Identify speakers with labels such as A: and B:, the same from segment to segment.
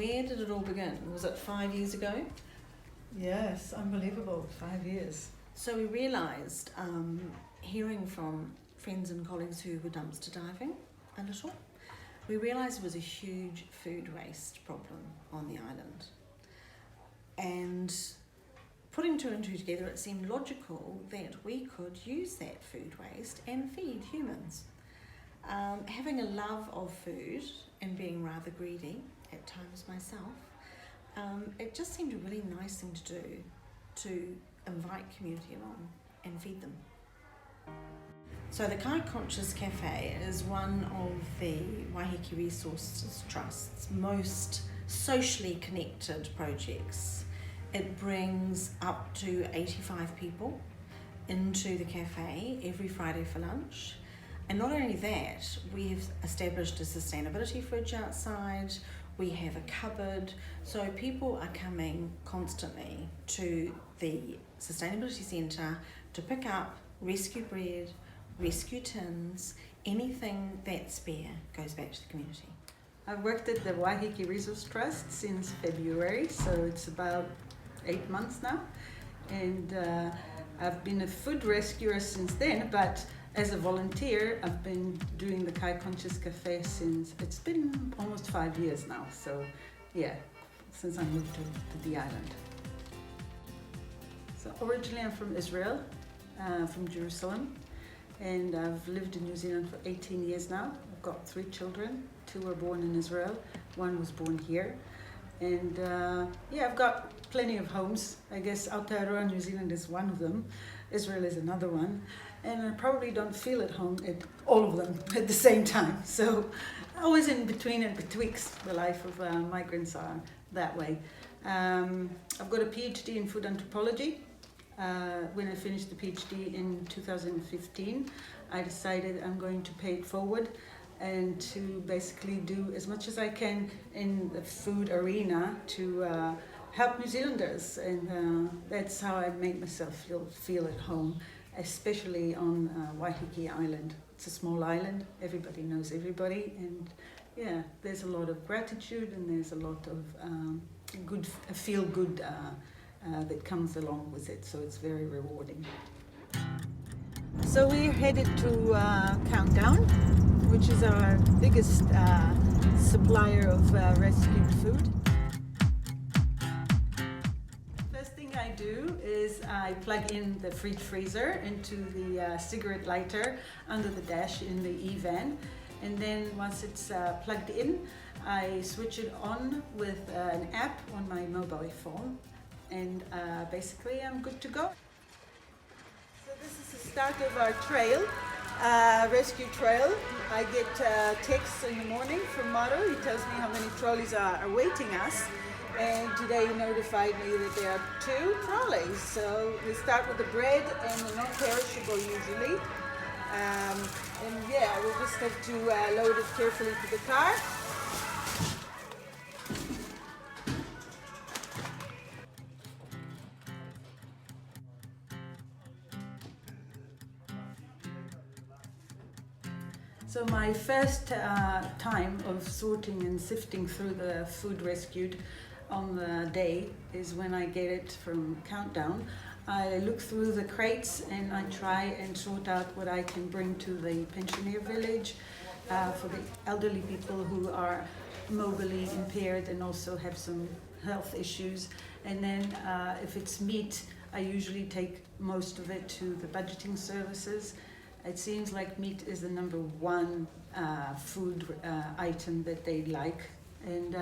A: where did it all begin? Was it 5 years ago?
B: Yes, unbelievable, 5 years.
A: So we realised, hearing from friends and colleagues who were dumpster diving a little, we realised there was a huge food waste problem on the island. And putting two and two together, it seemed logical that we could use that food waste and feed humans. Having a love of food and being rather greedy at times myself, it just seemed a really nice thing to do, to invite community along and feed them. So the Kai Conscious Café is one of the Waiheke Resources Trust's most socially connected projects. It brings up to 85 people into the cafe every Friday for lunch. And not only that, we've established a sustainability fridge outside, we have a cupboard, so people are coming constantly to the Sustainability Centre to pick up rescue bread, rescue tins, anything that's spare goes back to the community.
B: I've worked at the Waiheke Resources Trust since February, so it's about 8 months now, and I've been a food rescuer since then, but as a volunteer I've been doing the Kai Conscious Café since, it's been almost 5 years now, so yeah, since I moved to the island. So originally I'm from Israel, from Jerusalem, and I've lived in New Zealand for 18 years now. I've got 3 children, 2 were born in Israel, 1 was born here. And yeah, I've got plenty of homes. I guess Aotearoa, New Zealand is one of them. Israel is another one. And I probably don't feel at home at all of them at the same time. So always in between and betwixt. The life of migrants are that way. I've got a PhD in food anthropology. When I finished the PhD in 2015, I decided I'm going to pay it forward and to basically do as much as I can in the food arena to help New Zealanders, and that's how I make myself feel at home, especially on Waiheke Island. It's a small island, everybody knows everybody, and yeah, there's a lot of gratitude and there's a lot of feel-good that comes along with it, so it's very rewarding. So we're headed to Countdown, which is our biggest supplier of rescued food. First thing I do is I plug in the fridge freezer into the cigarette lighter under the dash in the e-van, and then once it's plugged in, I switch it on with an app on my mobile phone, and basically I'm good to go. So this is the start of our trail, rescue trail. I get texts in the morning from Maro. He tells me how many trolleys are awaiting us, and today he notified me that there are 2 trolleys. So we start with the bread and the non-perishable usually, and yeah, we'll just have to load it carefully to the car. So my first time of sorting and sifting through the food rescued on the day is when I get it from Countdown. I look through the crates and I try and sort out what I can bring to the pensioner village for the elderly people who are mobilely impaired and also have some health issues. And then if it's meat, I usually take most of it to the budgeting services. It seems like meat is the number 1 food item that they like. And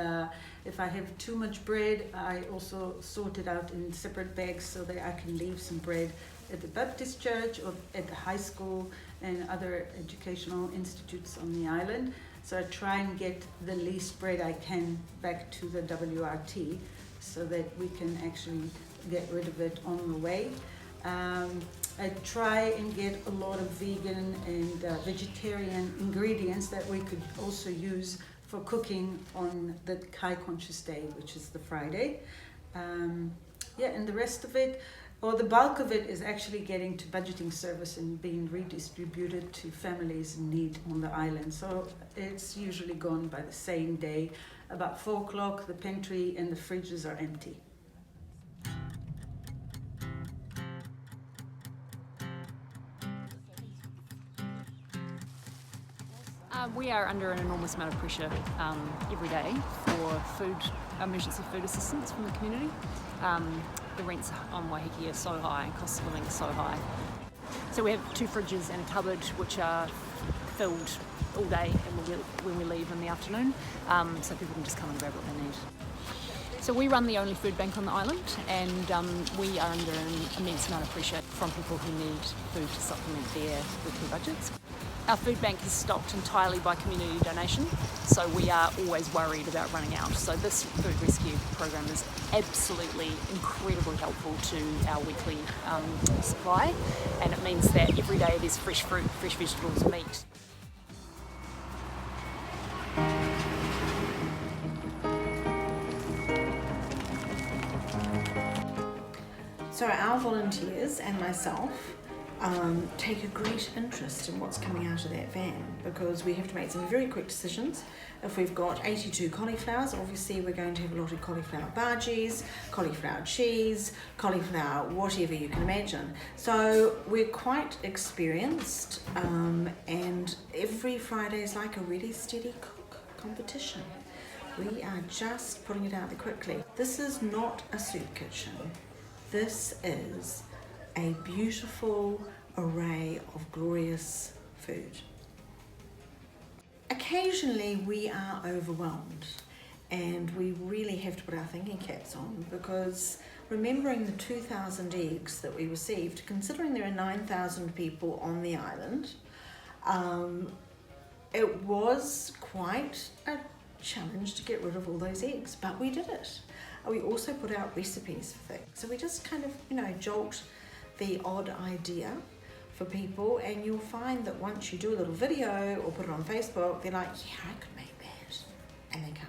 B: if I have too much bread, I also sort it out in separate bags so that I can leave some bread at the Baptist church or at the high school and other educational institutes on the island. So I try and get the least bread I can back to the WRT so that we can actually get rid of it on the way. I try and get a lot of vegan and vegetarian ingredients that we could also use for cooking on the Kai Conscious Day, which is the Friday. Yeah, and the rest of it, or the bulk of it, is actually getting to budgeting service and being redistributed to families in need on the island. So it's usually gone by the same day. About 4 o'clock, the pantry and the fridges are empty.
C: We are under an enormous amount of pressure every day for emergency food assistance from the community. The rents on Waiheke are so high and cost of living is so high. So we have 2 fridges and a cupboard which are filled all day and when we leave in the afternoon, so people can just come and grab what they need. So we run the only food bank on the island, and we are under an immense amount of pressure from people who need food to supplement their weekly budgets. Our food bank is stocked entirely by community donation, so we are always worried about running out. So this food rescue program is absolutely incredibly helpful to our weekly supply, and it means that every day there's fresh fruit, fresh vegetables, meat.
A: So our volunteers and myself take a great interest in what's coming out of that van, because we have to make some very quick decisions. If we've got 82 cauliflowers, obviously we're going to have a lot of cauliflower bhajis, cauliflower cheese, cauliflower whatever you can imagine. So we're quite experienced, and every Friday is like a really steady cook competition. We are just putting it out there quickly. This is not a soup kitchen. This is a beautiful array of glorious food. Occasionally we are overwhelmed and we really have to put our thinking caps on, because remembering the 2,000 eggs that we received, considering there are 9,000 people on the island, it was quite a challenge to get rid of all those eggs, but we did it. We also put out recipes for things, so we just kind of, jolt the odd idea for people, and you'll find that once you do a little video or put it on Facebook, they're like, yeah, I could make that, and they come.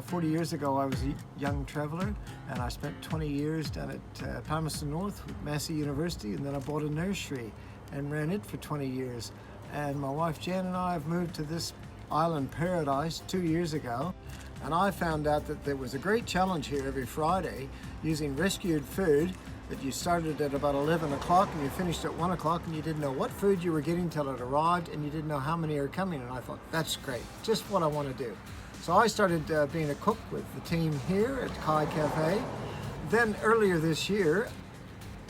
D: 40 years ago I was a young traveller, and I spent 20 years down at Palmerston North with Massey University, and then I bought a nursery and ran it for 20 years. And my wife Jan and I have moved to this island paradise 2 years ago, and I found out that there was a great challenge here every Friday using rescued food, that you started at about 11 o'clock and you finished at 1 o'clock, and you didn't know what food you were getting till it arrived, and you didn't know how many are coming, and I thought, that's great, just what I want to do. So I started being a cook with the team here at Café. Then earlier this year,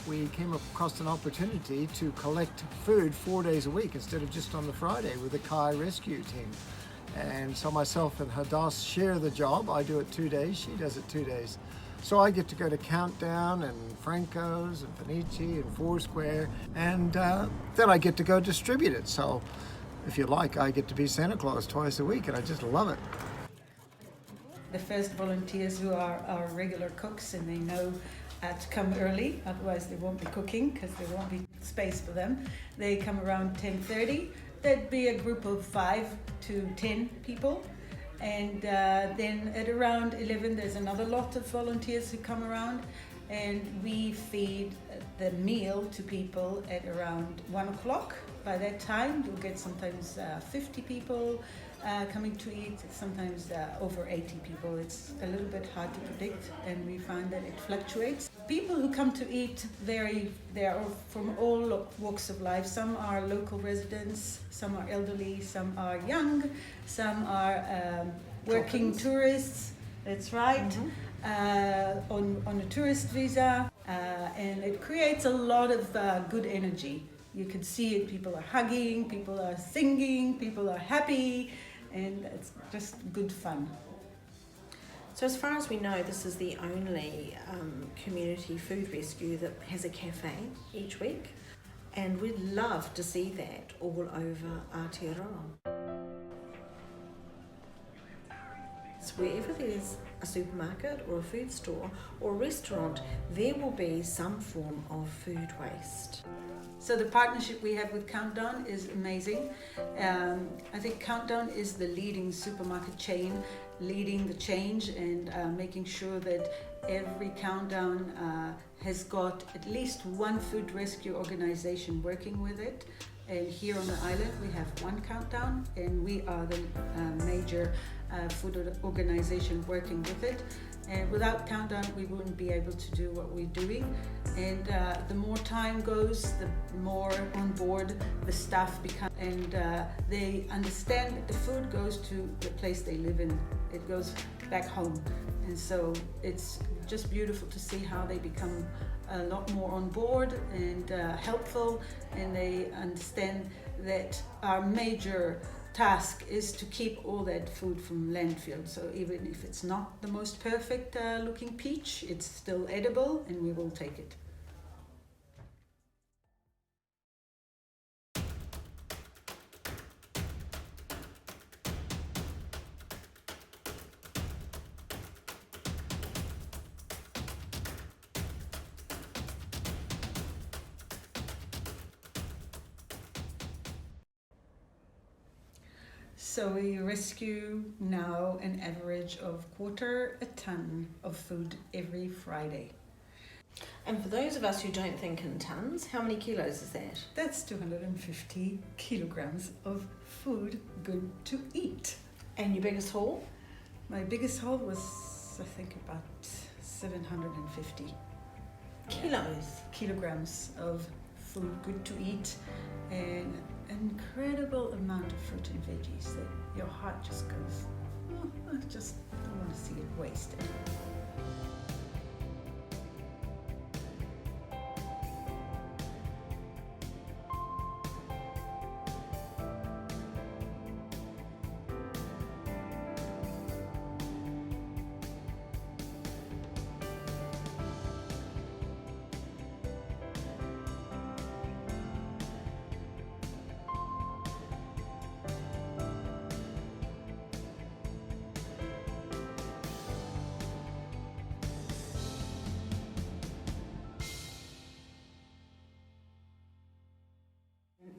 D: we came across an opportunity to collect food 4 days a week instead of just on the Friday with the Kai rescue team. And so myself and Hadas share the job. I do it 2 days, she does it 2 days. So I get to go to Countdown and Franco's and Fenici and Foursquare, and then I get to go distribute it. So if you like, I get to be Santa Claus twice a week, and I just love it.
B: The first volunteers who are our regular cooks, and they know to come early, otherwise they won't be cooking because there won't be space for them. They come around 10:30. There'd be a group of 5 to 10 people, and then at around 11 there's another lot of volunteers who come around, and we feed the meal to people at around 1 o'clock. By that time you'll get sometimes 50 people coming to eat, sometimes over 80 people. It's a little bit hard to predict, and we find that it fluctuates. People who come to eat, they are from all walks of life. Some are local residents, some are elderly, some are young, some are working tourists, that's right, on a tourist visa, and it creates a lot of good energy. You can see it, people are hugging, people are singing, people are happy, and it's just good fun.
A: So as far as we know, this is the only community food rescue that has a cafe each week, and we'd love to see that all over Aotearoa. So wherever there's a supermarket or a food store or a restaurant, there will be some form of food waste.
B: So the partnership we have with Countdown is amazing. I think Countdown is the leading supermarket chain, leading the change and making sure that every Countdown has got at least one food rescue organization working with it. And here on the island we have one Countdown, and we are the major food organization working with it. And without Countdown we wouldn't be able to do what we're doing. And the more time goes, the more on board the staff become, and they understand that the food goes to the place they live in. It goes back home. And so it's just beautiful to see how they become a lot more on board and helpful, and they understand that our major task is to keep all that food from landfill. So even if it's not the most perfect looking peach, it's still edible and we will take it. So we rescue now an average of 1/4 ton of food every Friday.
A: And for those of us who don't think in tons, how many kilos is that?
B: That's 250 kilograms of food good to eat.
A: And your biggest haul?
B: My biggest haul was, I think, about 750 kilograms of food good to eat, and an incredible amount of fruit and veggies that your heart just goes, oh, I just don't want to see it wasted.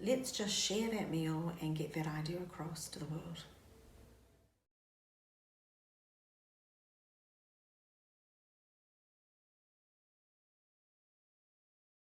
A: Let's just share that meal and get that idea across to the world.